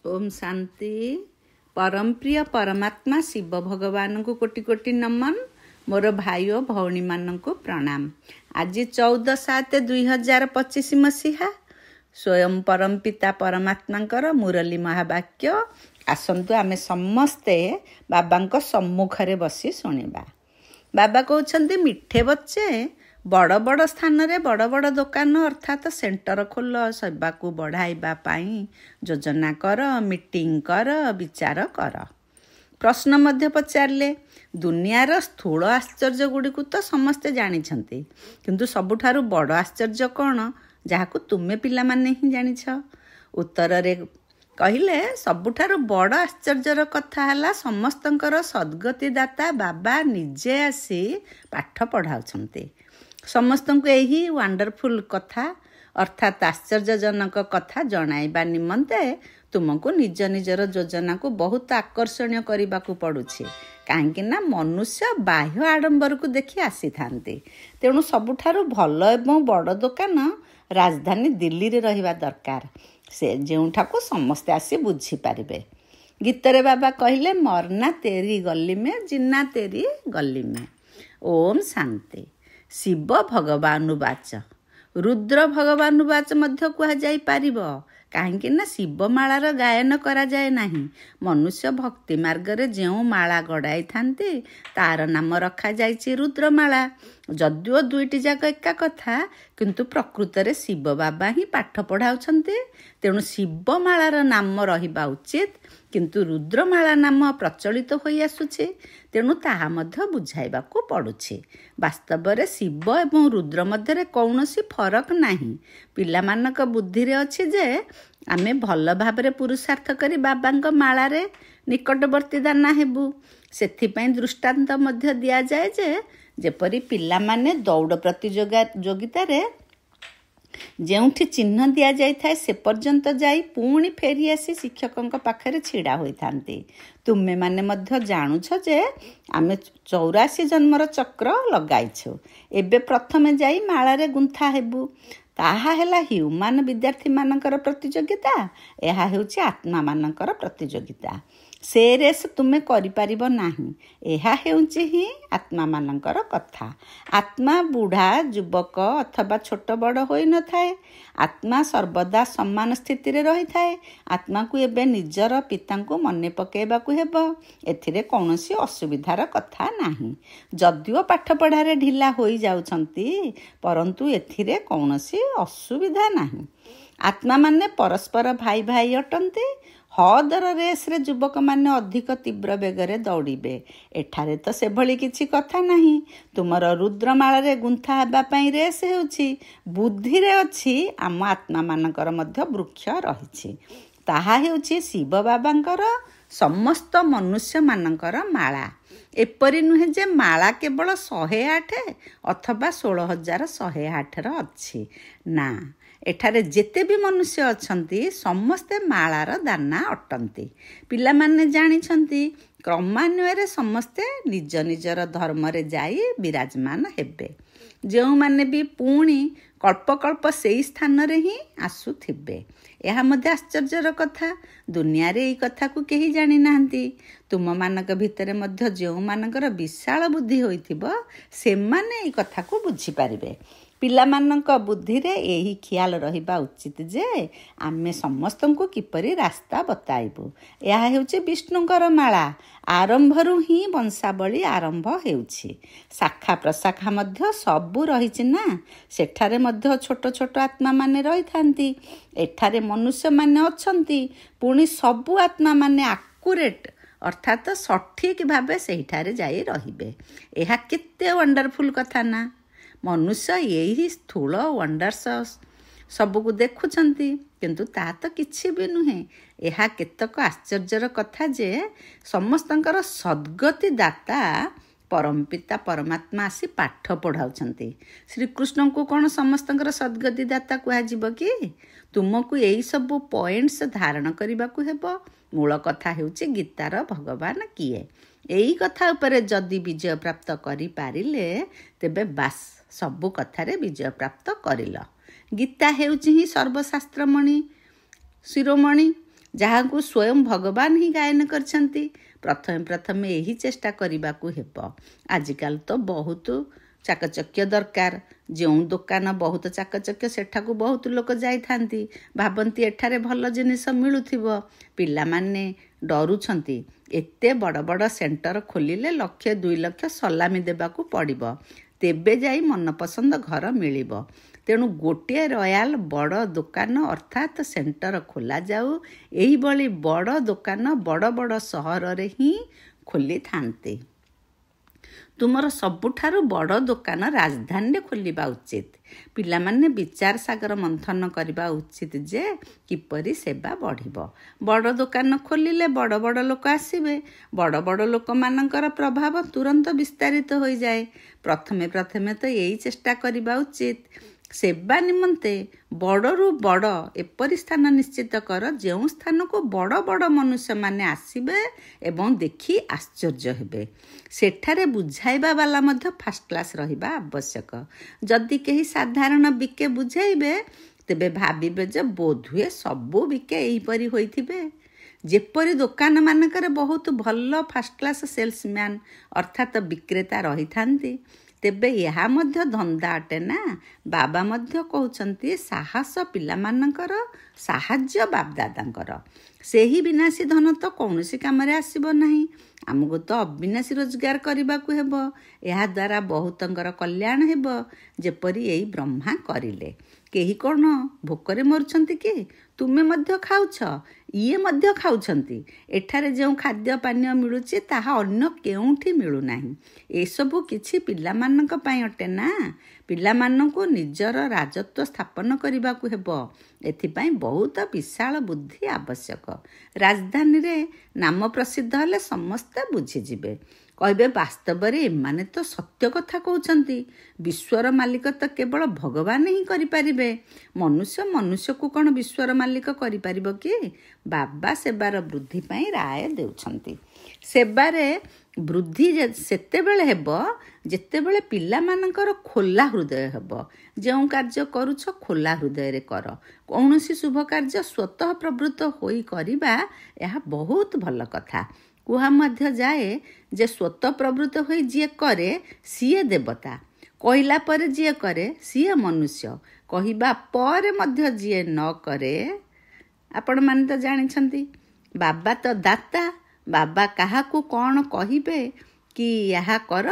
ओम शांति। परम प्रिय परमात्मा शिव भगवान को कोटि कोटि नमन। मोर भाई और भौणी मान को प्रणाम। आज 14/7/2025 मसीहा स्वयं परम पिता परमात्मा मुरली महावाक्य आसतु आमे समस्ते बाबा सम्मुखरे बसी शुणा। बाबा कहते मिठे बच्चे बड़ बड़ स्थान रे बड़ बड़ दुकान अर्थात सेंटर खोल सेवा को बढ़ाइबा पाई योजना कर, मीटिंग कर, विचार कर। प्रश्न मध्य पचारे दुनियार स्थूल आश्चर्य गुड़िक तो समस्ते जानिछंती, किंतु सबुठारु बड़ आश्चर्य कौन जहाकु तुमे पिला माने ही जानिछ। उत्तर रे कहिले सबुठारु बड़ आश्चर्यर कथा हला समस्तंकर सद्गति दाता बाबा निजे आसी पाठ पढ़ाउछंती। समस्तंको यही वंडरफुल कथा अर्थात आश्चर्यजनक कथा जणाइबा निमंते तुमको निज निजर योजना को बहुत आकर्षणीय करने को पड़ुछि। कहीं मनुष्य बाह्य आडंबर को देखि आसी थांती, तेणु सबुठारु भल एवं बड़ दुकान राजधानी दिल्ली रे रहिबा दरकार, से जेउठाको समस्ते आसी बुझी पारिबे। गीतरे बाबा कहले मरना तेरी गली में, जिन्ना तेरी गली में। ओम शांति। शिव भगवानुवाच, रुद्र भगवानुवाच मध्य कह जाई पारिबो, काहेकि ना शिवमाଳାର गायन करा जाए नाही। मनुष्य भक्ति मार्ग रे जेउ माला गड़ाई थांती तार नाम रखा जाइछि रुद्रमाला। जदिओ दुईटी जाक एका कथा, किंतु प्रकृत रे शिव बाबा ही पाठ पढ़ाउछंती, तेणु शिवमाଳାର नाम रहिबा उचित। किंतु रुद्रमाला नाम प्रचलित होई आसुछि, तेणु ताहा मध्य बुझाइबाकू पड़ुछि। वास्तव रे शिव एवं रुद्र मध्य कौनसी फरक नाही। पिलामानक बुद्धि रे अछि जे आमे भल भाबरे पुरुषार्थ करी बाबांक माଳାरे निकटवर्ती दाना हेबु। सेथिपई दृष्टांत मध्य दिया जाए जे जेपरी पिलामाने दौड़ प्रतियोगिता रे जेउठी चिन्ह दिया जाय थाए से पर्यंत जाई पुणी फेरी आसी शिक्षकों पाखरे छिड़ा होई थांती। तुमे माने मध्य जानुछ जे आमे 84 जन्मर चक्र लगाइछु, एबे प्रथमे जाई माଳାरे गुंथा हेबु। ताहा हेला ह्यूमान विद्यार्थी मानकर प्रतियोगिता, एहा हेउछि आत्मा मानकर प्रतियोगिता। से रेस तुमे करि पारिबो नाही, एहा हेउछि ही आत्मा मानकर कथा। आत्मा बुढ़ा युवक अथवा छोट बड़ होई न थाए, आत्मा सर्वदा समान स्थिति रे रही थाए। आत्मा को एबे निजर पिता को मने पकेबाकू हेबो, एथिरे कौनसी असुविधार कथा नाही। जदिओ पाठ पढ़ारे ढिला होई जाउछंती, परंतु एथिरे कौनसी असुविधा नाही। आत्मा माने परस्पर भाई भाई अटंती। हदर रेस रे युवक माने अधिक तीव्र बेगरे दौड़िबे, एठारे तो से भली किछि कथा नाही। तुमर रुद्रमाला रे गुंथा हेबा पई रेस हेउछि, बुद्धि रे अछि आम आत्मा मानकर मध्य वृक्ष रहिछि। ताहा हेउछि शिव बाबांकर समस्त मनुष्य मानकर माला। एपरि नुहे जे माला केवल 108 अथवा 16,108 र अछि ना। एठारे जेते भी मनुष्य अछंती समस्ते माଳାର दाना अटंती। पिला माने जानिछंती क्रमान्वये समस्ते निज निजर धर्म रे जाई विराजमान हेबे। जो माने भी पुणी कल्पकल्प सेई स्थान रे ही आसुथिबे। यह मध्य आश्चर्यर कथा। दुनिया रे ई कथा को केही जानि नाहंती। तुम मानक भितरे मध्य जो मानकर विशाल बुद्धि होइथिबो से माने ई कथा को बुझी पारिबे। पिलामानक बुद्धि रे यही ख्याल रहिबा उचित जे आमे समस्त को किपरि रास्ता बताइबु। यह हेउछि विष्णुकर माला। आरंभरू ही वंशावली आरंभ हेउछि। शाखा प्रशाखा मध्य सबु रहिछि ना। सेठारे मध्य छोट छोट आत्मा माने रहि थांती, एठारे मनुष्य माने अछंती। पुणी सबु आत्मा माने आकुरेट अर्थात सठिक भाबे सेठारे जाई रहिबे। एहा केते वंडरफुल कथा ना। मनुष्य यही स्थूल वंडर्स सबको देखुछंती, किंतु ता तो किछि भी नुहे। एहा केतक आश्चर्यर कथा जे समस्तंकर सद्गति दाता परमपिता परमात्मा आसी पाठ पढ़ाउछंती। श्रीकृष्ण को कौन समस्तंकर सद्गति दाता कुहाजिब कि? तुमको यही सब पॉइंट्स धारण करबाकू हेबो। मूल कथा हेउछि गीतार भगवान किए। एई कथा उपरे जदि विजय प्राप्त करि पारिले तेबे बास सबु कथारे विजय प्राप्त करिल। गीता हेउछि ही सर्वशास्त्रमणि शिरोमणि। ଯାହାକୁ ସ୍ୱୟଂ ଭଗବାନ ହିଁ ଗାୟନ କରିଛନ୍ତି। ପ୍ରଥମେ ଏହି ଚେଷ୍ଟା କରିବାକୁ ହେବ। ଆଜିକାଲି ତ ବହୁତ ଚାକଚକ୍ୟ ଦରକାର। ଯେଉଁ ଦୋକାନ ବହୁତ ଚାକଚକ୍ୟ ସେଠାକୁ ବହୁତ ଲୋକ ଯାଇଥାନ୍ତି, ଭାବନ୍ତି ଏଠାରେ ଭଲ ଜିନିଷ ମିଳୁଥିବ। ପିଲାମାନେ ଡରୁଛନ୍ତି। ଏତେ ବଡ଼ ବଡ଼ ସେଣ୍ଟର ଖୋଲିଲେ 1,00,000 2 ଲକ୍ଷ ସଲାମି ଦେବାକୁ ପଡ଼ିବ, ତେବେ ଯାଇ ମନପସନ୍ଦ ଘର ମିଳିବ। ତେଣୁ ଗୋଟିଏ ରୟାଲ ବଡ଼ ଦୋକାନ ଅର୍ଥାତ୍ ସେଣ୍ଟର ଖୋଲାଯାଉ। ଏହିଭଳି ବଡ଼ ଦୋକାନ ବଡ଼ ବଡ଼ ସହରରେ ହିଁ ଖୋଲିଥାନ୍ତି। ତୁମର ସବୁଠାରୁ ବଡ଼ ଦୋକାନ ରାଜଧାନୀରେ ଖୋଲିବା ଉଚିତ। ପିଲାମାନେ ବିଚାର ସାଗର ମନ୍ଥନ କରିବା ଉଚିତ ଯେ କିପରି ସେବା ବଢ଼ିବ। ବଡ଼ ଦୋକାନ ଖୋଲିଲେ ବଡ଼ ବଡ଼ ଲୋକ ଆସିବେ। ବଡ଼ ବଡ଼ ଲୋକମାନଙ୍କର ପ୍ରଭାବ ତୁରନ୍ତ ବିସ୍ତାରିତ ହୋଇଯାଏ। ପ୍ରଥମେ ତ ଏଇ ଚେଷ୍ଟା କରିବା ଉଚିତ। ସେବା ନିମନ୍ତେ ବଡ଼ରୁ ବଡ଼ ଏପରି ସ୍ଥାନ ନିଶ୍ଚିତ କର ଯେଉଁ ସ୍ଥାନକୁ ବଡ଼ ବଡ଼ ମନୁଷ୍ୟମାନେ ଆସିବେ ଏବଂ ଦେଖି ଆଶ୍ଚର୍ଯ୍ୟ ହେବେ। ସେଠାରେ ବୁଝାଇବା ବାଲା ମଧ୍ୟ ଫାଷ୍ଟ କ୍ଲାସ୍ ରହିବା ଆବଶ୍ୟକ। ଯଦି କେହି ସାଧାରଣ ବିକେ ବୁଝାଇବେ, ତେବେ ଭାବିବେ ଯେ ବୋଧହୁଏ ସବୁ ବିକେ ଏହିପରି ହୋଇଥିବେ। ଯେପରି ଦୋକାନମାନଙ୍କରେ ବହୁତ ଭଲ ଫାଷ୍ଟ କ୍ଲାସ୍ ସେଲ୍ସମ୍ୟାନ୍ ଅର୍ଥାତ୍ ବିକ୍ରେତା ରହିଥାନ୍ତି, ତେବେ ଏହା ମଧ୍ୟ ଧନ୍ଦା ଅଟେ ନା। ବାବା ମଧ୍ୟ କହୁଛନ୍ତି ସାହସ ପିଲାମାନଙ୍କର, ସାହାଯ୍ୟ ବାପଦାଦାଙ୍କର। ସେହି ବିନାଶୀ ଧନ ତ କୌଣସି କାମରେ ଆସିବ ନାହିଁ। ଆମକୁ ତ ଅବିନାଶୀ ରୋଜଗାର କରିବାକୁ ହେବ। ଏହାଦ୍ୱାରା ବହୁତଙ୍କର କଲ୍ୟାଣ ହେବ, ଯେପରି ଏଇ ବ୍ରହ୍ମା କରିଲେ। କେହି କ'ଣ ଭୋକରେ ମରୁଛନ୍ତି କି? ତୁମେ ମଧ୍ୟ ଖାଉଛ, ଇଏ ମଧ୍ୟ ଖାଉଛନ୍ତି। ଏଠାରେ ଯେଉଁ ଖାଦ୍ୟ ପାନୀୟ ମିଳୁଛି ତାହା ଅନ୍ୟ କେଉଁଠି ମିଳୁନାହିଁ। ଏସବୁ କିଛି ପିଲାମାନଙ୍କ ପାଇଁ ଅଟେ ନା। ପିଲାମାନଙ୍କୁ ନିଜର ରାଜତ୍ୱ ସ୍ଥାପନ କରିବାକୁ ହେବ। ଏଥିପାଇଁ ବହୁତ ବିଶାଳ ବୁଦ୍ଧି ଆବଶ୍ୟକ। ରାଜଧାନୀରେ ନାମ ପ୍ରସିଦ୍ଧ ହେଲେ ସମସ୍ତେ ବୁଝିଯିବେ, କହିବେ ବାସ୍ତବରେ ଏମାନେ ତ ସତ୍ୟ କଥା କହୁଛନ୍ତି। ବିଶ୍ୱର ମାଲିକ ତ କେବଳ ଭଗବାନ ହିଁ କରିପାରିବେ। ମନୁଷ୍ୟକୁ କ'ଣ ବିଶ୍ୱର ମାଲିକ କରିପାରିବ କି? ବାବା ସେବାର ବୃଦ୍ଧି ପାଇଁ ରାୟ ଦେଉଛନ୍ତି। ସେବାରେ ବୃଦ୍ଧି ସେତେବେଳେ ହେବ ଯେତେବେଳେ ପିଲାମାନଙ୍କର ଖୋଲା ହୃଦୟ ହେବ। ଯେଉଁ କାର୍ଯ୍ୟ କରୁଛ ଖୋଲା ହୃଦୟରେ କର। କୌଣସି ଶୁଭ କାର୍ଯ୍ୟ ସ୍ୱତଃ ପ୍ରବୃତ୍ତ ହୋଇ କରିବା ଏହା ବହୁତ ଭଲ କଥା। କୁହା ମଧ୍ୟ ଯାଏ ଯେ ସ୍ୱତଃ ପ୍ରବୃତ୍ତ ହୋଇ ଯିଏ କରେ ସିଏ ଦେବତା, କହିଲା ପରେ ଯିଏ କରେ ସିଏ ମନୁଷ୍ୟ, କହିବା ପରେ ମଧ୍ୟ ଯିଏ ନ କରେ। ଆପଣମାନେ ତ ଜାଣିଛନ୍ତି ବାବା ତ ଦାତା। ବାବା କାହାକୁ କ'ଣ କହିବେ କି ଏହା କର,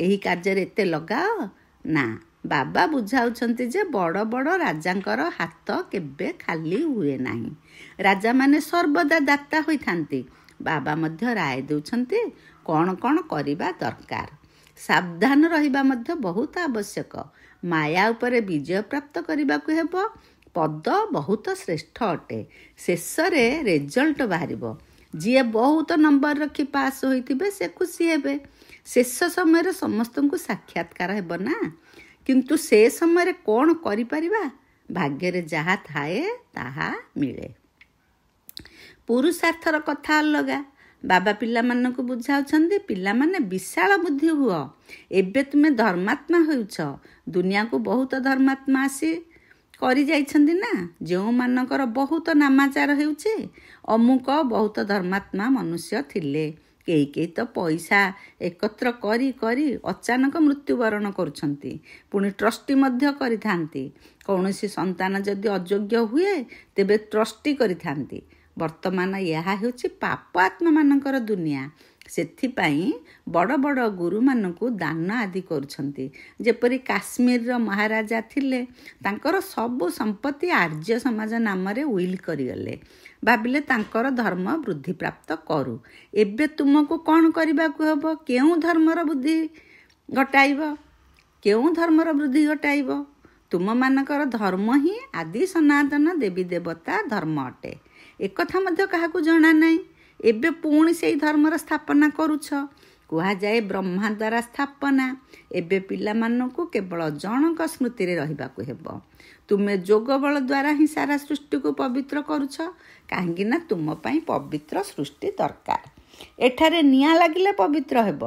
ଏହି କାର୍ଯ୍ୟରେ ଏତେ ଲଗାଅ ନା। ବାବା ବୁଝାଉଛନ୍ତି ଯେ ବଡ଼ ବଡ଼ ରାଜାଙ୍କର ହାତ କେବେ ଖାଲି ହୁଏ ନାହିଁ। ରାଜାମାନେ ସର୍ବଦା ଦାତା ହୋଇଥାନ୍ତି। ବାବା ମଧ୍ୟ ରାୟ ଦେଉଛନ୍ତି କ'ଣ କ'ଣ କରିବା ଦରକାର। ସାବଧାନ ରହିବା ମଧ୍ୟ ବହୁତ ଆବଶ୍ୟକ। ମାୟା ଉପରେ ବିଜୟ ପ୍ରାପ୍ତ କରିବାକୁ ହେବ। ପଦ ବହୁତ ଶ୍ରେଷ୍ଠ ଅଟେ। ଶେଷରେ ରେଜଲ୍ଟ ବାହାରିବ। ଯିଏ ବହୁତ ନମ୍ବର ରଖି ପାସ୍ ହୋଇଥିବେ ସେ ଖୁସି ହେବେ। ଶେଷ ସମୟରେ ସମସ୍ତଙ୍କୁ ସାକ୍ଷାତକାର ହେବ ନା। କିନ୍ତୁ ସେ ସମୟରେ କ'ଣ କରିପାରିବା? ଭାଗ୍ୟରେ ଯାହା ଥାଏ ତାହା ମିଳେ। ପୁରୁଷାର୍ଥର କଥା ଅଲଗା। ବାବା ପିଲାମାନଙ୍କୁ ବୁଝାଉଛନ୍ତି ପିଲାମାନେ ବିଶାଳ ବୁଦ୍ଧି ହୁଅ। ଏବେ ତୁମେ ଧର୍ମାତ୍ମା ହେଉଛ। ଦୁନିଆକୁ ବହୁତ ଧର୍ମାତ୍ମା ଆସି କରିଯାଇଛନ୍ତି ନା। ଯେଉଁମାନଙ୍କର ବହୁତ ନାମାଚାର ହେଉଛି, ଅମୁକ ବହୁତ ଧର୍ମାତ୍ମା ମନୁଷ୍ୟ ଥିଲେ। କେହି ତ ପଇସା ଏକତ୍ର କରି କରି ଅଚାନକ ମୃତ୍ୟୁବରଣ କରୁଛନ୍ତି। ପୁଣି ଟ୍ରଷ୍ଟି ମଧ୍ୟ କରିଥାନ୍ତି। କୌଣସି ସନ୍ତାନ ଯଦି ଅଯୋଗ୍ୟ ହୁଏ ତେବେ ଟ୍ରଷ୍ଟି କରିଥାନ୍ତି। ବର୍ତ୍ତମାନ ଏହା ହେଉଛି ପାପ ଆତ୍ମାମାନଙ୍କର ଦୁନିଆ। ସେଥିପାଇଁ ବଡ଼ ବଡ଼ ଗୁରୁମାନଙ୍କୁ ଦାନ ଆଦି କରୁଛନ୍ତି। ଯେପରି କାଶ୍ମୀରର ମହାରାଜା ଥିଲେ, ତାଙ୍କର ସବୁ ସମ୍ପତ୍ତି ଆର୍ଯ୍ୟ ସମାଜ ନାମରେ ଉଇଲ୍ କରିଗଲେ। ଭାବିଲେ ତାଙ୍କର ଧର୍ମ ବୃଦ୍ଧିପ୍ରାପ୍ତ କରୁ। ଏବେ ତୁମକୁ କ'ଣ କରିବାକୁ ହେବ? କେଉଁ ଧର୍ମର ବୃଦ୍ଧି ଘଟାଇବ? ତୁମମାନଙ୍କର ଧର୍ମ ହିଁ ଆଦି ସନାତନ ଦେବୀ ଦେବତା ଧର୍ମ ଅଟେ। ଏକଥା ମଧ୍ୟ କାହାକୁ ଜଣା ନାହିଁ। ଏବେ ପୁଣି ସେଇ ଧର୍ମର ସ୍ଥାପନା କରୁଛ। କୁହାଯାଏ ବ୍ରହ୍ମା ଦ୍ୱାରା ସ୍ଥାପନା। ଏବେ ପିଲାମାନଙ୍କୁ କେବଳ ଜଣଙ୍କ ସ୍ମୃତିରେ ରହିବାକୁ ହେବ। ତୁମେ ଯୋଗ ବଳ ଦ୍ୱାରା ହିଁ ସାରା ସୃଷ୍ଟିକୁ ପବିତ୍ର କରୁଛ। କାହିଁକି ନା ତୁମ ପାଇଁ ପବିତ୍ର ସୃଷ୍ଟି ଦରକାର। ଏଠାରେ ନିଆଁ ଲାଗିଲେ ପବିତ୍ର ହେବ।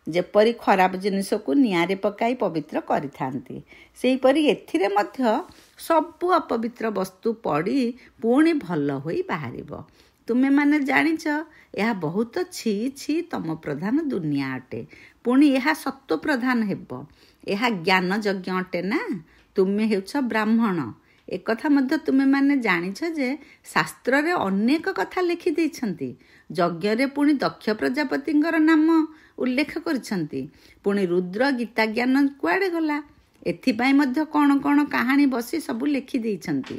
ଯେପରି ଖରାପ ଜିନିଷକୁ ନିଆଁରେ ପକାଇ ପବିତ୍ର କରିଥାନ୍ତି, ସେହିପରି ଏଥିରେ ମଧ୍ୟ ସବୁ ଅପବିତ୍ର ବସ୍ତୁ ପଡ଼ି ପୁଣି ଭଲ ହୋଇ ବାହାରିବ। ତୁମେମାନେ ଜାଣିଛ ଏହା ବହୁତ ଛି ଛି ତମ ପ୍ରଧାନ ଦୁନିଆ ଅଟେ, ପୁଣି ଏହା ସତ୍ତ୍ୱ ପ୍ରଧାନ ହେବ। ଏହା ଜ୍ଞାନ ଯଜ୍ଞ ଅଟେ ନା। ତୁମେ ହେଉଛ ବ୍ରାହ୍ମଣ। ଏକଥା ମଧ୍ୟ ତୁମେମାନେ ଜାଣିଛ ଯେ ଶାସ୍ତ୍ରରେ ଅନେକ କଥା ଲେଖିଦେଇଛନ୍ତି। ଯଜ୍ଞରେ ପୁଣି ଦକ୍ଷ ପ୍ରଜାପତିଙ୍କର ନାମ ଉଲ୍ଲେଖ କରିଛନ୍ତି। ପୁଣି ରୁଦ୍ର ଗୀତା ଜ୍ଞାନ କୁଆଡ଼େ ଗଲା? ଏଥିପାଇଁ ମଧ୍ୟ କ'ଣ କ'ଣ କାହାଣୀ ବସି ସବୁ ଲେଖିଦେଇଛନ୍ତି।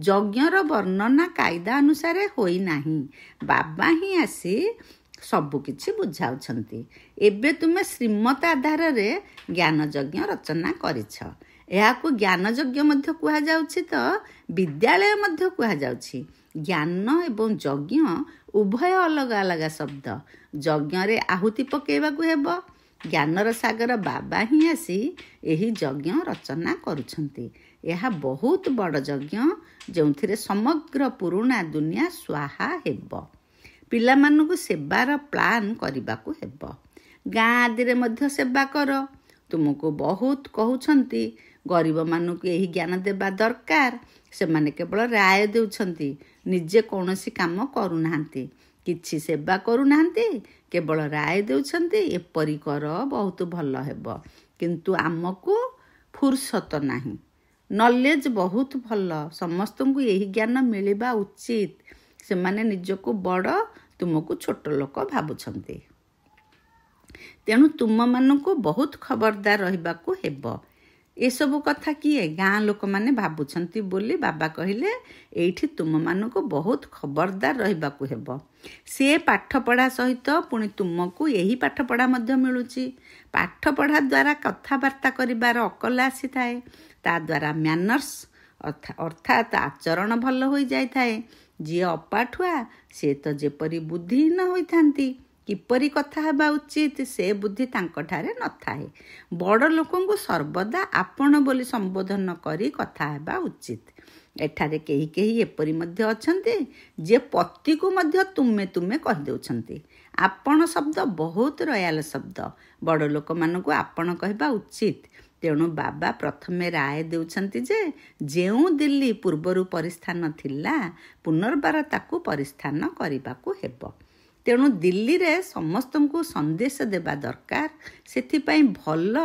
ଯଜ୍ଞର ବର୍ଣ୍ଣନା କାଇଦା ଅନୁସାରେ ହୋଇନାହିଁ। ବାବା ହିଁ ଆସି ସବୁକିଛି ବୁଝାଉଛନ୍ତି। ଏବେ ତୁମେ ଶ୍ରୀମତ ଆଧାରରେ ଜ୍ଞାନ ଯଜ୍ଞ ରଚନା କରିଛ। ଏହାକୁ ଜ୍ଞାନ ଯଜ୍ଞ ମଧ୍ୟ କୁହାଯାଉଛି ତ ବିଦ୍ୟାଳୟ ମଧ୍ୟ କୁହାଯାଉଛି। ଜ୍ଞାନ ଏବଂ ଯଜ୍ଞ ଉଭୟ ଅଲଗା ଅଲଗା ଶବ୍ଦ। ଯଜ୍ଞରେ ଆହୁତି ପକାଇବାକୁ ହେବ। ଜ୍ଞାନର ସାଗର ବାବା ହିଁ ଆସି ଏହି ଯଜ୍ଞ ରଚନା କରୁଛନ୍ତି। ଏହା ବହୁତ ବଡ଼ ଯଜ୍ଞ, ଯେଉଁଥିରେ ସମଗ୍ର ପୁରୁଣା ଦୁନିଆ ସ୍ୱାହା ହେବ। ପିଲାମାନଙ୍କୁ ସେବାର ପ୍ଲାନ୍ କରିବାକୁ ହେବ। ଗାଁ ଆଦିରେ ମଧ୍ୟ ସେବା କର। ତୁମକୁ ବହୁତ କହୁଛନ୍ତି ଗରିବମାନଙ୍କୁ ଏହି ଜ୍ଞାନ ଦେବା ଦରକାର। ସେମାନେ କେବଳ ରାୟ ଦେଉଛନ୍ତି, ନିଜେ କୌଣସି କାମ କରୁନାହାନ୍ତି, କିଛି ସେବା କରୁନାହାନ୍ତି, କେବଳ ରାୟ ଦେଉଛନ୍ତି ଏପରି କର ବହୁତ ଭଲ ହେବ। କିନ୍ତୁ ଆମକୁ ଫୁର୍ସତ ନାହିଁ। ନଲେଜ ବହୁତ ଭଲ, ସମସ୍ତଙ୍କୁ ଏହି ଜ୍ଞାନ ମିଳିବା ଉଚିତ। ସେମାନେ ନିଜକୁ ବଡ଼, ତୁମକୁ ଛୋଟ ଲୋକ ଭାବୁଛନ୍ତି। ତେଣୁ ତୁମମାନଙ୍କୁ ବହୁତ ଖବରଦାର ରହିବାକୁ ହେବ। ଏସବୁ କଥା କିଏ? ଗାଁ ଲୋକମାନେ ଭାବୁଛନ୍ତି ବୋଲି ବାବା କହିଲେ ଏଇଠି ତୁମମାନଙ୍କୁ ବହୁତ ଖବରଦାର ରହିବାକୁ ହେବ। ସେ ପାଠପଢ଼ା ସହିତ ପୁଣି ତୁମକୁ ଏହି ପାଠପଢ଼ା ମଧ୍ୟ ମିଳୁଛି। ପାଠପଢ଼ା ଦ୍ୱାରା କଥାବାର୍ତ୍ତା କରିବାର ଅକଲ ଆସିଥାଏ। ତା ଦ୍ୱାରା ମ୍ୟାନର୍ସ ଅର୍ଥାତ୍ ଆଚରଣ ଭଲ ହୋଇଯାଇଥାଏ। ଯିଏ ଅପାଠୁଆ ସିଏ ତ ଯେପରି ବୁଦ୍ଧିହୀନ ହୋଇଥାନ୍ତି, କିପରି କଥା ହେବା ଉଚିତ ସେ ବୁଦ୍ଧି ତାଙ୍କଠାରେ ନଥାଏ। ବଡ଼ ଲୋକଙ୍କୁ ସର୍ବଦା ଆପଣ ବୋଲି ସମ୍ବୋଧନ କରି କଥା ହେବା ଉଚିତ। ଏଠାରେ କେହି କେହି ଏପରି ମଧ୍ୟ ଅଛନ୍ତି ଯେ ପତିକୁ ମଧ୍ୟ ତୁମେ ତୁମେ କହିଦେଉଛନ୍ତି। ଆପଣ ଶବ୍ଦ ବହୁତ ରୟାଲ ଶବ୍ଦ। ବଡ଼ ଲୋକମାନଙ୍କୁ ଆପଣ କହିବା ଉଚିତ। ତେଣୁ ବାବା ପ୍ରଥମେ ରାୟ ଦେଉଛନ୍ତି ଯେ ଯେଉଁ ଦିଲ୍ଲୀ ପୂର୍ବରୁ ପରିସ୍ଥାନ ଥିଲା, ପୁନର୍ବାର ତାକୁ ପରିସ୍ଥାନ କରିବାକୁ ହେବ। ତେଣୁ ଦିଲ୍ଲୀରେ ସମସ୍ତଙ୍କୁ ସନ୍ଦେଶ ଦେବା ଦରକାର। ସେଥିପାଇଁ ଭଲ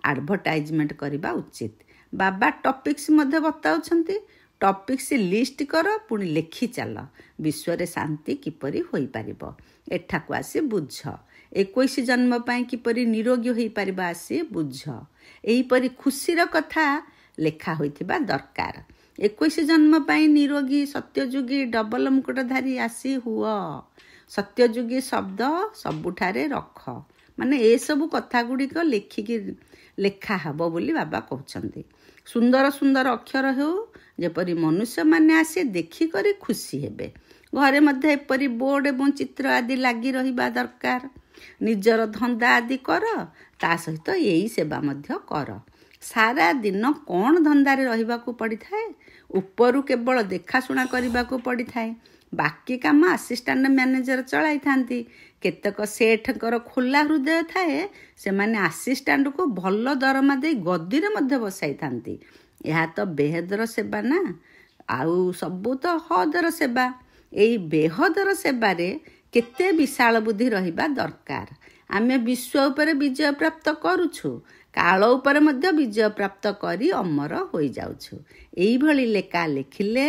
ଆଡ଼ଭର୍ଟାଇଜମେଣ୍ଟ କରିବା ଉଚିତ। ବାବା ଟପିକ୍ସ ମଧ୍ୟ ବତାଉଛନ୍ତି। ଟପିକ୍ସ ଲିଷ୍ଟ କର, ପୁଣି ଲେଖି ଚାଲ। ବିଶ୍ୱରେ ଶାନ୍ତି କିପରି ହୋଇପାରିବ ଏଠାକୁ ଆସି ବୁଝ। 21 ଜନ୍ମ ପାଇଁ କିପରି ନିରୋଗୀ ହୋଇପାରିବ ଆସି ବୁଝ। ଏହିପରି ଖୁସିର କଥା ଲେଖା ହୋଇଥିବା ଦରକାର। 21 ଜନ୍ମ ପାଇଁ ନିରୋଗୀ ସତ୍ୟଯୁଗୀ ଡବଲ ମୁକୁଟଧାରୀ ଆସି ହୁଅ। ସତ୍ୟଯୁଗୀ ଶବ୍ଦ ସବୁଠାରେ ରଖ। ମାନେ ଏସବୁ କଥା ଗୁଡ଼ିକ ଲେଖା ହେବ ବୋଲି ବାବା କହୁଛନ୍ତି। ସୁନ୍ଦର ସୁନ୍ଦର ଅକ୍ଷର ହେଉ, ଯେପରି ମନୁଷ୍ୟମାନେ ଆସି ଦେଖିକରି ଖୁସି ହେବେ। ଘରେ ମଧ୍ୟ ଏପରି ବୋର୍ଡ଼ ଏବଂ ଚିତ୍ର ଆଦି ଲାଗି ରହିବା ଦରକାର। ନିଜର ଧନ୍ଦା ଆଦି କର, ତା ସହିତ ଏଇ ସେବା ମଧ୍ୟ କର। ସାରା ଦିନ କ'ଣ ଧନ୍ଦାରେ ରହିବାକୁ ପଡ଼ିଥାଏ? ଉପରୁ କେବଳ ଦେଖାଶୁଣା କରିବାକୁ ପଡ଼ିଥାଏ। ବାକି କାମ ଆସିଷ୍ଟାଣ୍ଟ ମ୍ୟାନେଜର ଚଳାଇଥାନ୍ତି। କେତେକ ସେଠଙ୍କର ଖୋଲା ହୃଦୟ ଥାଏ। ସେମାନେ ଆସିଷ୍ଟାଣ୍ଟକୁ ଭଲ ଦରମା ଦେଇ ଗଦିରେ ମଧ୍ୟ ବସାଇଥାନ୍ତି। ଏହା ତ ବେହଦର ସେବା ନା। ଆଉ ସବୁ ତ ହଦର ସେବା। ଏଇ ବେହଦର ସେବାରେ କେତେ ବିଶାଳ ବୁଦ୍ଧି ରହିବା ଦରକାର। ଆମେ ବିଶ୍ୱ ଉପରେ ବିଜୟ ପ୍ରାପ୍ତ କରୁଛୁ, କାଳ ଉପରେ ମଧ୍ୟ ବିଜୟ ପ୍ରାପ୍ତ କରି ଅମର ହୋଇଯାଉଛୁ। ଏଇଭଳି ଲେଖା ଲେଖିଲେ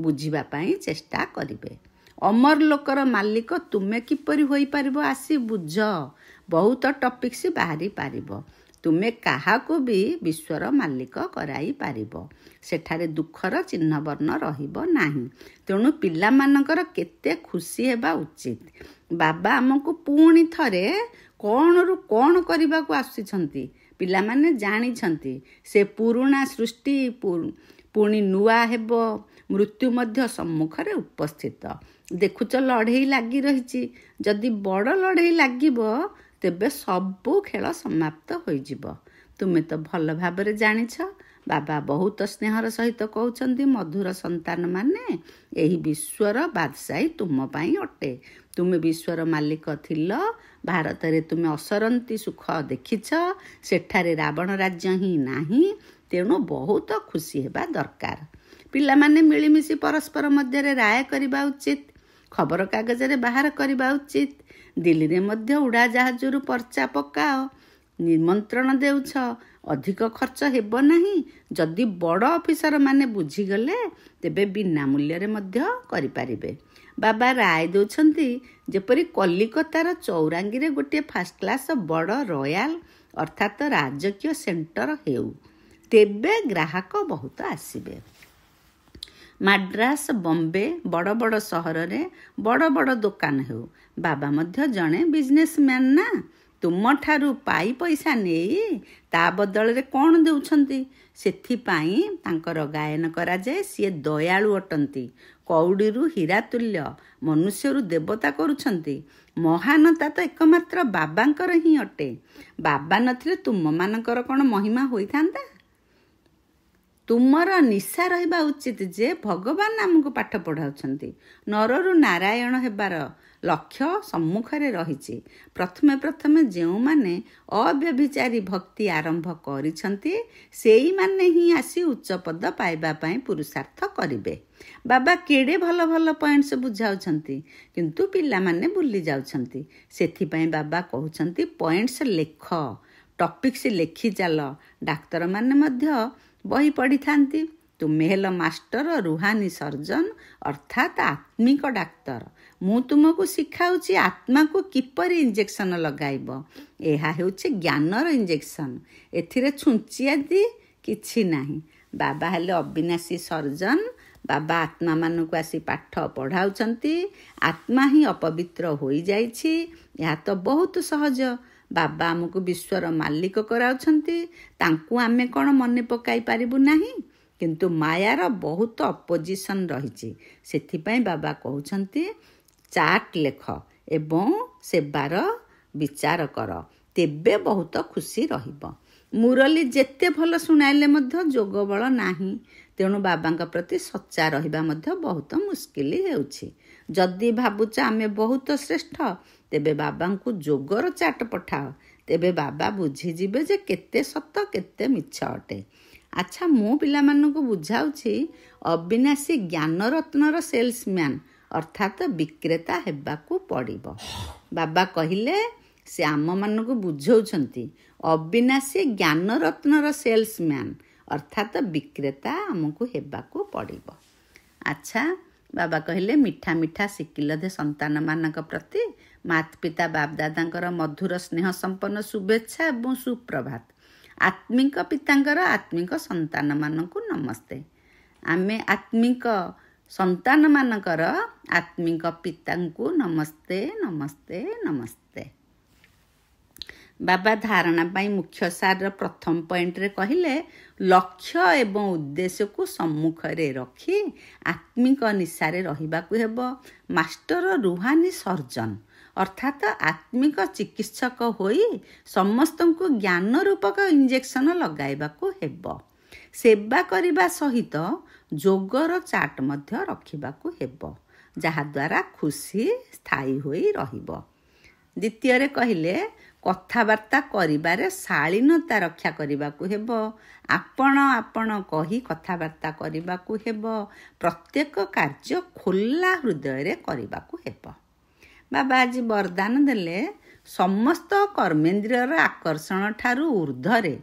ବୁଝିବା ପାଇଁ ଚେଷ୍ଟା କରିବେ। ଅମର ଲୋକର ମାଲିକ ତୁମେ କିପରି ହୋଇପାରିବ ଆସି ବୁଝ। ବହୁତ ଟପିକ୍ସ ବାହାରି ପାରିବ। ତୁମେ କାହାକୁ ବି ବିଶ୍ୱର ମାଲିକ କରାଇ ପାରିବ। ସେଠାରେ ଦୁଃଖର ଚିହ୍ନବର୍ଣ୍ଣ ରହିବ ନାହିଁ। ତେଣୁ ପିଲାମାନଙ୍କର କେତେ ଖୁସି ହେବା ଉଚିତ। ବାବା ଆମକୁ ପୁଣି ଥରେ କ'ଣରୁ କ'ଣ କରିବାକୁ ଆସିଛନ୍ତି। ପିଲାମାନେ ଜାଣିଛନ୍ତି ସେ ପୁରୁଣା ସୃଷ୍ଟି ପୁଣି ନୂଆ ହେବ। ମୃତ୍ୟୁ ମଧ୍ୟ ସମ୍ମୁଖରେ ଉପସ୍ଥିତ। ଦେଖୁଛ ଲଢ଼େଇ ଲାଗି ରହିଛି। ଯଦି ବଡ଼ ଲଢ଼େଇ ଲାଗିବ ତେବେ ସବୁ ଖେଳ ସମାପ୍ତ ହୋଇଯିବ। ତୁମେ ତ ଭଲ ଭାବରେ ଜାଣିଛ ବାବା ବହୁତ ସ୍ନେହର ସହିତ କହୁଛନ୍ତି, ମଧୁର ସନ୍ତାନମାନେ, ଏହି ବିଶ୍ୱର ବାଦଶାହୀ ତୁମ ପାଇଁ ଅଟେ। ତୁମେ ବିଶ୍ୱର ମାଲିକ ଥିଲ। ଭାରତରେ ତୁମେ ଅସରନ୍ତି ସୁଖ ଦେଖିଛ। ସେଠାରେ ରାବଣ ରାଜ୍ୟ ହିଁ ନାହିଁ। ତେଣୁ ବହୁତ ଖୁସି ହେବା ଦରକାର। ପିଲାମାନେ ମିଳିମିଶି ପରସ୍ପର ମଧ୍ୟରେ ରାୟ କରିବା ଉଚିତ। ଖବରକାଗଜରେ ବାହାର କରିବା ଉଚିତ। ଦିଲ୍ଲୀରେ ମଧ୍ୟ ଉଡ଼ାଜାହାଜରୁ ପର୍ଚ୍ଚା ପକାଅ। ନିମନ୍ତ୍ରଣ ଦେଉଛ, ଅଧିକ ଖର୍ଚ୍ଚ ହେବ ନାହିଁ। ଯଦି ବଡ଼ ଅଫିସରମାନେ ବୁଝିଗଲେ ତେବେ ବିନା ମୂଲ୍ୟରେ ମଧ୍ୟ କରିପାରିବେ। ବାବା ରାୟ ଦେଉଛନ୍ତି, ଯେପରି କଲିକତାର ଚୌରାଙ୍ଗୀରେ ଗୋଟିଏ ଫାଷ୍ଟ କ୍ଲାସ୍ ବଡ଼ ରୟାଲ ଅର୍ଥାତ୍ ରାଜକୀୟ ସେଣ୍ଟର ହେଉ, ତେବେ ଗ୍ରାହକ ବହୁତ ଆସିବେ। ମାଡ୍ରାସ, ବମ୍ବେ, ବଡ଼ ବଡ଼ ସହରରେ ବଡ଼ ବଡ଼ ଦୋକାନ ହେଉ। ବାବା ମଧ୍ୟ ଜଣେ ବିଜନେସମ୍ୟାନ୍ ନା। ତୁମଠାରୁ ପାଇ ପଇସା ନେଇ ତା ବଦଳରେ କ'ଣ ଦେଉଛନ୍ତି? ସେଥିପାଇଁ ତାଙ୍କର ଗାୟନ କରାଯାଏ, ସିଏ ଦୟାଳୁ ଅଟନ୍ତି, କଉଡ଼ିରୁ ହୀରା ତୁଲ୍ୟ, ମନୁଷ୍ୟରୁ ଦେବତା କରୁଛନ୍ତି। ମହାନତା ତ ଏକମାତ୍ର ବାବାଙ୍କର ହିଁ ଅଟେ। ବାବା ନଥିଲେ ତୁମମାନଙ୍କର କ'ଣ ମହିମା ହୋଇଥାନ୍ତା? ତୁମର ନିଶା ରହିବା ଉଚିତ ଯେ ଭଗବାନ ଆମକୁ ପାଠ ପଢ଼ାଉଛନ୍ତି। ନରରୁ ନାରାୟଣ ହେବାର ଲକ୍ଷ୍ୟ ସମ୍ମୁଖରେ ରହିଛି। ପ୍ରଥମେ ଯେଉଁମାନେ ଅବ୍ୟଭିଚାରୀ ଭକ୍ତି ଆରମ୍ଭ କରିଛନ୍ତି ସେଇମାନେ ହିଁ ଆସି ଉଚ୍ଚ ପଦ ପାଇବା ପାଇଁ ପୁରୁଷାର୍ଥ କରିବେ। ବାବା କେଡ଼େ ଭଲ ଭଲ ପଏଣ୍ଟସ୍ ବୁଝାଉଛନ୍ତି, କିନ୍ତୁ ପିଲାମାନେ ଭୁଲି ଯାଉଛନ୍ତି। ସେଥିପାଇଁ ବାବା କହୁଛନ୍ତି, ପଏଣ୍ଟସ୍ ଲେଖ, ଟପିକ୍ସ ଲେଖି ଚାଲ। ଡାକ୍ତରମାନେ ମଧ୍ୟ ବହି ପଢ଼ିଥାନ୍ତି। ତୁମେ ହେଲ ମାଷ୍ଟର, ରୁହାନୀ ସର୍ଜନ ଅର୍ଥାତ୍ ଆତ୍ମିକ ଡାକ୍ତର। ମୁଁ ତୁମକୁ ଶିଖାଉଛି ଆତ୍ମାକୁ କିପରି ଇଞ୍ଜେକ୍ସନ୍ ଲଗାଇବ। ଏହା ହେଉଛି ଜ୍ଞାନର ଇଞ୍ଜେକ୍ସନ୍। ଏଥିରେ ଛୁଞ୍ଚି ଆଦି କିଛି ନାହିଁ। ବାବା ହେଲେ ଅବିନାଶୀ ସର୍ଜନ। ବାବା ଆତ୍ମାମାନଙ୍କୁ ଆସି ପାଠ ପଢ଼ାଉଛନ୍ତି। ଆତ୍ମା ହିଁ ଅପବିତ୍ର ହୋଇଯାଇଛି। ଏହା ତ ବହୁତ ସହଜ। ବାବା ଆମକୁ ବିଶ୍ୱର ମାଲିକ କରାଉଛନ୍ତି। ତାଙ୍କୁ ଆମେ କ'ଣ ମନେ ପକାଇ ପାରିବୁ ନାହିଁ? କିନ୍ତୁ ମାୟାର ବହୁତ ଅପୋଜିସନ୍ ରହିଛି। ସେଥିପାଇଁ ବାବା କହୁଛନ୍ତି, ଚାର୍ଟ ଲେଖ ଏବଂ ସେବାର ବିଚାର କର, ତେବେ ବହୁତ ଖୁସି ରହିବ। ମୁରଲୀ ଯେତେ ଭଲ ଶୁଣାଇଲେ ମଧ୍ୟ ଯୋଗ ବଳ ନାହିଁ। ତେଣୁ ବାବାଙ୍କ ପ୍ରତି ସଚ୍ଚା ରହିବା ମଧ୍ୟ ବହୁତ ମୁସ୍କିଲ ହେଉଛି। ଯଦି ଭାବୁଛ ଆମେ ବହୁତ ଶ୍ରେଷ୍ଠ, ତେବେ ବାବାଙ୍କୁ ଯୋଗର ଚାଟ ପଠାଅ। ତେବେ ବାବା ବୁଝିଯିବେ ଯେ କେତେ ସତ କେତେ ମିଛ ଅଟେ। ଆଚ୍ଛା, ମୁଁ ପିଲାମାନଙ୍କୁ ବୁଝାଉଛି, ଅବିନାଶୀ ଜ୍ଞାନରତ୍ନର ସେଲ୍ସମ୍ୟାନ୍ ଅର୍ଥାତ୍ ବିକ୍ରେତା ହେବାକୁ ପଡ଼ିବ। ବାବା କହିଲେ ସେ ଆମମାନଙ୍କୁ ବୁଝାଉଛନ୍ତି, ଅବିନାଶୀ ଜ୍ଞାନରତ୍ନର ସେଲ୍ସମ୍ୟାନ୍ ଅର୍ଥାତ୍ ବିକ୍ରେତା ଆମକୁ ହେବାକୁ ପଡ଼ିବ। ଆଚ୍ଛା, ବାବା କହିଲେ, ମିଠା ମିଠା ଶିକିଲଧେ ସନ୍ତାନମାନଙ୍କ ପ୍ରତି ମାତୃପିତା ବାପଦାଦାଙ୍କର ମଧୁର ସ୍ନେହ ସମ୍ପନ୍ନ ଶୁଭେଚ୍ଛା ଏବଂ ସୁପ୍ରଭାତ। ଆତ୍ମିକ ପିତାଙ୍କର ଆତ୍ମିକ ସନ୍ତାନମାନଙ୍କୁ ନମସ୍ତେ। ଆମେ ଆତ୍ମିକ ସନ୍ତାନମାନଙ୍କର ଆତ୍ମିକ ପିତାଙ୍କୁ ନମସ୍ତେ ନମସ୍ତେ ନମସ୍ତେ। ବାବା ଧାରଣା ପାଇଁ ମୁଖ୍ୟ ସାରର ପ୍ରଥମ ପଏଣ୍ଟରେ କହିଲେ, ଲକ୍ଷ୍ୟ ଏବଂ ଉଦ୍ଦେଶ୍ୟକୁ ସମ୍ମୁଖରେ ରଖି ଆତ୍ମିକ ନିଶାରେ ରହିବାକୁ ହେବ। ମାଷ୍ଟର ରୁହାନୀ ସର୍ଜନ ଅର୍ଥାତ୍ ଆତ୍ମିକ ଚିକିତ୍ସକ ହୋଇ ସମସ୍ତଙ୍କୁ ଜ୍ଞାନ ରୂପକ ଇଞ୍ଜେକ୍ସନ ଲଗାଇବାକୁ ହେବ। ସେବା କରିବା ସହିତ ଯୋଗର ଚାଟ ମଧ୍ୟ ରଖିବାକୁ ହେବ, ଯାହାଦ୍ୱାରା ଖୁସି ସ୍ଥାୟୀ ହୋଇ ରହିବ। ଦ୍ୱିତୀୟରେ କହିଲେ, କଥାବାର୍ତ୍ତା କରିବାରେ ଶାଳୀନତା ରକ୍ଷା କରିବାକୁ ହେବ। ଆପଣ ଆପଣ କହି କଥାବାର୍ତ୍ତା କରିବାକୁ ହେବ। ପ୍ରତ୍ୟେକ କାର୍ଯ୍ୟ ଖୋଲା ହୃଦୟରେ କରିବାକୁ ହେବ। ବାବା ଆଜି ବରଦାନ ଦେଲେ, ସମସ୍ତ କର୍ମେନ୍ଦ୍ରିୟର ଆକର୍ଷଣ ଠାରୁ ଉର୍ଦ୍ଧ୍ୱରେ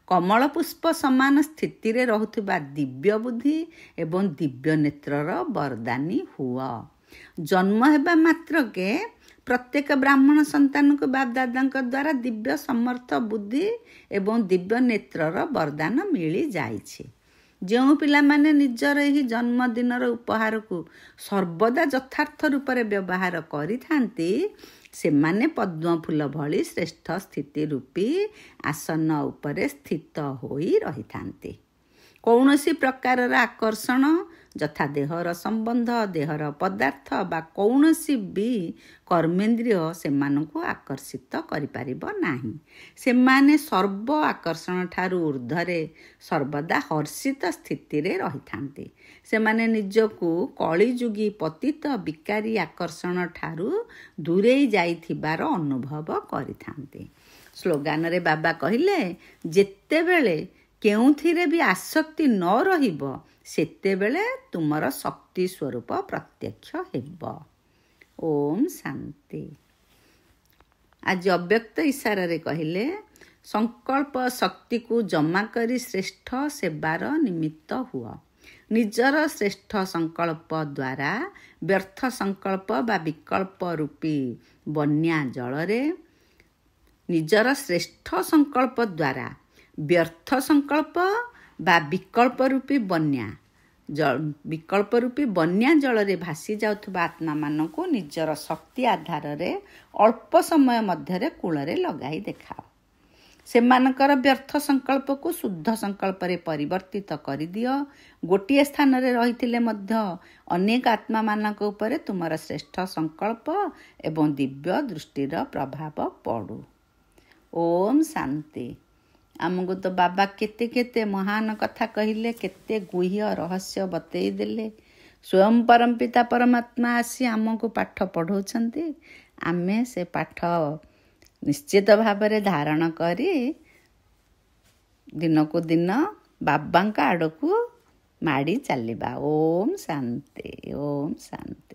କମଳ ପୁଷ୍ପ ସମାନ ସ୍ଥିତିରେ ରହୁଥିବା ଦିବ୍ୟ ବୁଦ୍ଧି ଏବଂ ଦିବ୍ୟ ନେତ୍ରର ବରଦାନୀ ହୁଅ। ଜନ୍ମ ହେବା ମାତ୍ରକେ ପ୍ରତ୍ୟେକ ବ୍ରାହ୍ମଣ ସନ୍ତାନଙ୍କୁ ବାପଦାଦାଙ୍କ ଦ୍ୱାରା ଦିବ୍ୟ ସମର୍ଥ ବୁଦ୍ଧି ଏବଂ ଦିବ୍ୟ ନେତ୍ରର ବରଦାନ ମିଳିଯାଇଛି। ଯେଉଁ ପିଲାମାନେ ନିଜର ଏହି ଜନ୍ମଦିନର ଉପହାରକୁ ସର୍ବଦା ଯଥାର୍ଥ ରୂପରେ ବ୍ୟବହାର କରିଥାନ୍ତି, ସେମାନେ ପଦ୍ମଫୁଲ ଭଳି ଶ୍ରେଷ୍ଠ ସ୍ଥିତି ରୂପୀ ଆସନ ଉପରେ ସ୍ଥିତ ହୋଇ ରହିଥାନ୍ତି। କୌଣସି ପ୍ରକାରର ଆକର୍ଷଣ ଯଥା ଦେହର ସମ୍ବନ୍ଧ, ଦେହର ପଦାର୍ଥ ବା କୌଣସି ବି କର୍ମେନ୍ଦ୍ରିୟ ସେମାନଙ୍କୁ ଆକର୍ଷିତ କରିପାରିବ ନାହିଁ। ସେମାନେ ସର୍ବ ଆକର୍ଷଣ ଠାରୁ ଉର୍ଦ୍ଧ୍ୱରେ ସର୍ବଦା ହର୍ଷିତ ସ୍ଥିତିରେ ରହିଥାନ୍ତି। ସେମାନେ ନିଜକୁ କଳିଯୁଗୀ ପତିତ ବିକାରୀ ଆକର୍ଷଣ ଠାରୁ ଦୂରେଇ ଯାଇଥିବାର ଅନୁଭବ କରିଥାନ୍ତି। ସ୍ଲୋଗାନରେ ବାବା କହିଲେ, ଯେତେବେଳେ କେଉଁଥିରେ ବି ଆସକ୍ତି ନ ରହିବ ସେତେବେଳେ ତୁମର ଶକ୍ତି ସ୍ୱରୂପ ପ୍ରତ୍ୟକ୍ଷ ହେବ। ଓମ୍ ଶାନ୍ତି। ଆଜି ଅବ୍ୟକ୍ତ ଇଶାରାରେ କହିଲେ, ସଂକଳ୍ପ ଶକ୍ତିକୁ ଜମା କରି ଶ୍ରେଷ୍ଠ ସେବାର ନିମିତ୍ତ ହୁଅ। ନିଜର ଶ୍ରେଷ୍ଠ ସଂକଳ୍ପ ଦ୍ୱାରା ବ୍ୟର୍ଥ ସଂକଳ୍ପ ବା ବିକଳ୍ପ ରୂପୀ ବନ୍ୟା ଜଳରେ ନିଜର ଶ୍ରେଷ୍ଠ ସଂକଳ୍ପ ଦ୍ୱାରା ବ୍ୟର୍ଥ ସଂକଳ୍ପ ବା ବିକଳ୍ପ ରୂପୀ ବନ୍ୟା ଜଳରେ ଭାସି ଯାଉଥିବା ଆତ୍ମାମାନଙ୍କୁ ନିଜର ଶକ୍ତି ଆଧାରରେ ଅଳ୍ପ ସମୟ ମଧ୍ୟରେ କୂଳରେ ଲଗାଇ ଦେଖାଅ। ସେମାନଙ୍କର ବ୍ୟର୍ଥ ସଂକଳ୍ପକୁ ଶୁଦ୍ଧ ସଂକଳ୍ପରେ ପରିବର୍ତ୍ତିତ କରିଦିଅ। ଗୋଟିଏ ସ୍ଥାନରେ ରହିଥିଲେ ମଧ୍ୟ ଅନେକ ଆତ୍ମାମାନଙ୍କ ଉପରେ ତୁମର ଶ୍ରେଷ୍ଠ ସଂକଳ୍ପ ଏବଂ ଦିବ୍ୟ ଦୃଷ୍ଟିର ପ୍ରଭାବ ପଡ଼ୁ। ଓମ୍ ଶାନ୍ତି। ଆମକୁ ତ ବାବା କେତେ କେତେ ମହାନ କଥା କହିଲେ, କେତେ ଗୁହ୍ୟ ରହସ୍ୟ ବତେଇ ଦେଲେ। ସ୍ୱୟଂ ପରମପିତା ପରମାତ୍ମା ଆସି ଆମକୁ ପାଠ ପଢ଼ଉଛନ୍ତି। ଆମେ ସେ ପାଠ ନିଶ୍ଚିତ ଭାବରେ ଧାରଣ କରି ଦିନକୁ ଦିନ ବାବାଙ୍କ ଆଡ଼କୁ ମାଡ଼ି ଚାଲିବା। ଓମ୍ ଶାନ୍ତି, ଓମ୍ ଶାନ୍ତି।